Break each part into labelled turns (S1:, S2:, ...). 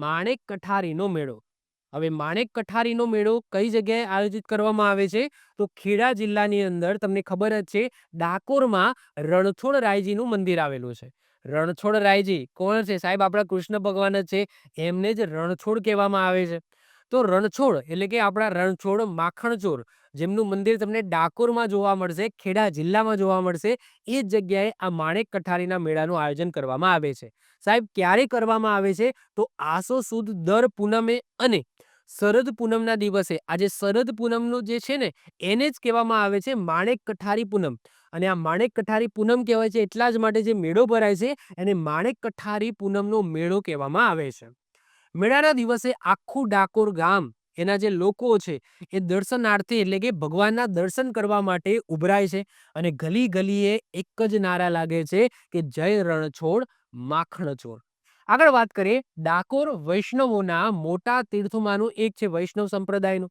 S1: માણેક કઠારીનો મેળો। હવે માણેક કઠારીનો મેળો કઈ જગ્યાએ આયોજિત કરવામાં આવે છે? તો ખેડા જિલ્લાની અંદર તમને ખબર જ છે, ડાકોરમાં રણછોડરાયજીનું મંદિર આવેલું છે। રણછોડરાયજી કોણ છે સાહેબ? આપણા કૃષ્ણ ભગવાન જ છે, એમને જ રણછોડ કહેવામાં આવે છે। તો રણછોડ એટલે કે આપણા રણછોડ માખણચોર, જેમનું મંદિર તમને ડાકોરમાં જોવા મળશે, ખેડા જિલ્લામાં જોવા મળશે, એ જ જગ્યાએ આ માણેક કઠારીના મેળાનું આયોજન કરવામાં આવે છે। સાહેબ ક્યારે કરવામાં આવે છે? તો આસો સુદ દર પૂનમે અને શરદ પૂનમના દિવસે, આજે શરદ પૂનમનું જે છે ને, એને જ કહેવામાં આવે છે માણેક કઠારી પૂનમ। અને આ માણેક કઠારી પૂનમ કહેવાય છે એટલા જ માટે જે મેળો ભરાય છે એને માણેક કઠારી પૂનમનો મેળો કહેવામાં આવે છે। મેળાના દિવસે આખું ડાકોર ગામ, એના જે લોકો છે એ દર્શનાર્થી એટલે કે ભગવાનના દર્શન કરવા માટે ઉભરાય છે અને ગલી ગલીએ એક જ નારા લાગે છે કે જય રણછોડ માખણચોર। આગળ વાત કરીએ, ડાકોર વૈષ્ણવોના મોટા તીર્થોમાંનું એક છે વૈષ્ણવ સંપ્રદાયનું।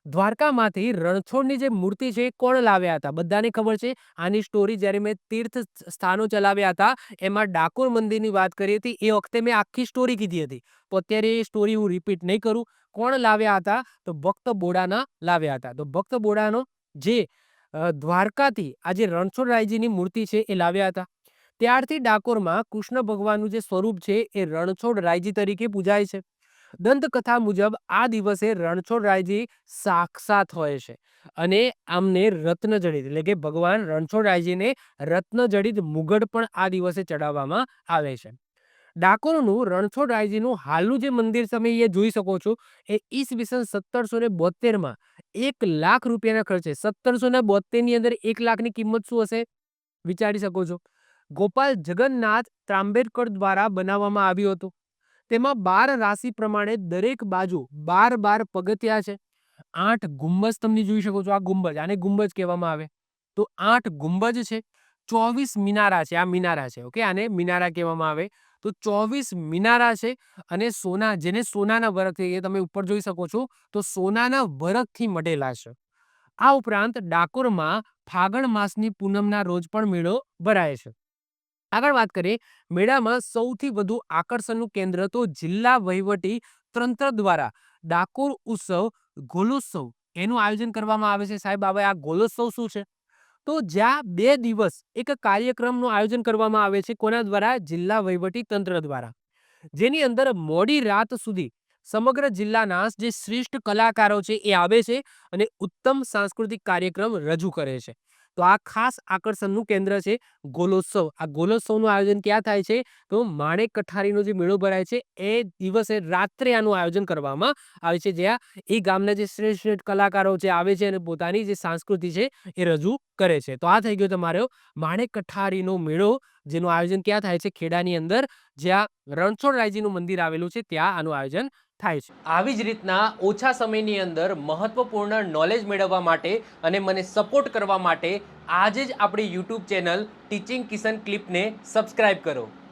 S1: દ્વારકામાંથી રણછોડની જે મૂર્તિ છે એ કોણ લાવ્યા હતા? બધાને ખબર છે આની સ્ટોરી। જ્યારે મેં તીર્થ સ્થાનો ચલાવ્યા હતા એમાં ડાકોર મંદિરની વાત કરી હતી, એ વખતે મેં આખી સ્ટોરી કીધી હતી, તો અત્યારે એ સ્ટોરી હું રિપીટ નહીં કરું। કોણ લાવ્યા હતા? તો ભક્ત બોડાના લાવ્યા હતા। તો ભક્ત બોડાનો જે દ્વારકાથી આ જે રણછોડરાયજીની મૂર્તિ છે એ લાવ્યા હતા। ત્યારથી ડાકોરમાં કૃષ્ણ ભગવાનનું જે સ્વરૂપ છે એ રણછોડરાયજી તરીકે પૂજાય છે। દંતકથા મુજબ આ દિવસે રણછોડરાયજી સાક્ષાત હોય છે અને આમને રત્નજડિત એટલે કે ભગવાન રણછોડરાયજીને રત્નજડિત મુગટ પણ આ દિવસે ચડાવવામાં આવે છે। ડાકોરનું રણછોડરાયજીનું હાલનું જે મંદિર તમે એ જોઈ શકો છો, એ ઈસવીસન 1772માં 1,00,000 રૂપિયાના ખર્ચે, 1772 ની અંદર 1,00,000 ની કિંમત શું હશે વિચારી શકો છો। ગોપાલ જગન્નાથ ત્રાંબેકર દ્વારા બનાવવામાં આવ્યું હતું। તેમાં 12 રાશિ પ્રમાણે દરેક બાજુ 12 પગથિયા છે। 8 ગુંબજ તમને જોઈ શકો છો, આ ગુંબજ, આને ગુંબજ કહેવામાં આવે। તો 8 ગુંબજ છે, 24 મિનારા છે, આ મિનારા છે, ઓકે, આને મિનારા કહેવામાં આવે। તો 24 મિનારા છે અને સોના, જેને સોનાના વરખથી, એ તમે ઉપર જોઈ શકો છો, તો સોનાના વરખથી મઢેલા છે। આ ઉપરાંત ડાકોરમાં ફાગણ માસની પૂનમના રોજ પણ મેળો ભરાય છે। આગળ વાત કરીએ, મેળામાં સૌથી વધુ આકર્ષણનું કેન્દ્ર તો જિલ્લા વહીવટી તંત્ર દ્વારા ડાકોર ઉત્સવ ગોલોત્સવ એનું આયોજન કરવામાં આવે છે। સાહેબ હવે આ ગોલોત્સવ શું છે? તો જ્યાં 2 દિવસ એક કાર્યક્રમનું આયોજન કરવામાં આવે છે, કોના દ્વારા? જિલ્લા વહીવટી તંત્ર દ્વારા, જેની અંદર મોડી રાત સુધી સમગ્ર જિલ્લાના જે શ્રેષ્ઠ કલાકારો છે એ આવે છે અને ઉત્તમ સાંસ્કૃતિક કાર્યક્રમ રજૂ કરે છે। તો આ ખાસ આકર્ષણનું કેન્દ્ર છે ગોલોત્સવ। આ ગોલોત્સવનું આયોજન ક્યાં થાય છે? તો માણેક કઠારીનો જે મેળો ભરાય છે એ દિવસે રાત્રે આનું આયોજન કરવામાં આવે છે, જ્યાં એ ગામના જે શ્રેષ્ઠ કલાકારો છે આવે છે અને પોતાની જે સંસ્કૃતિ છે એ રજૂ કરે છે। તો આ થઈ ગયો તમારો માણેક કઠારીનો મેળો, જેનું આયોજન ક્યાં થાય છે? ખેડાની અંદર, જ્યાં રણછોડરાયજીનું મંદિર આવેલું છે ત્યાં આનું આયોજન થાય છે। આવી જ રીતના ઓછા સમયની અંદર મહત્વપૂર્ણ નોલેજ મેળવવા માટે અને મને સપોર્ટ કરવા માટે આજે જ આપણી યુટ્યુબ ચેનલ ટીચિંગ કિશન ક્લિપને સબસ્ક્રાઇબ કરો।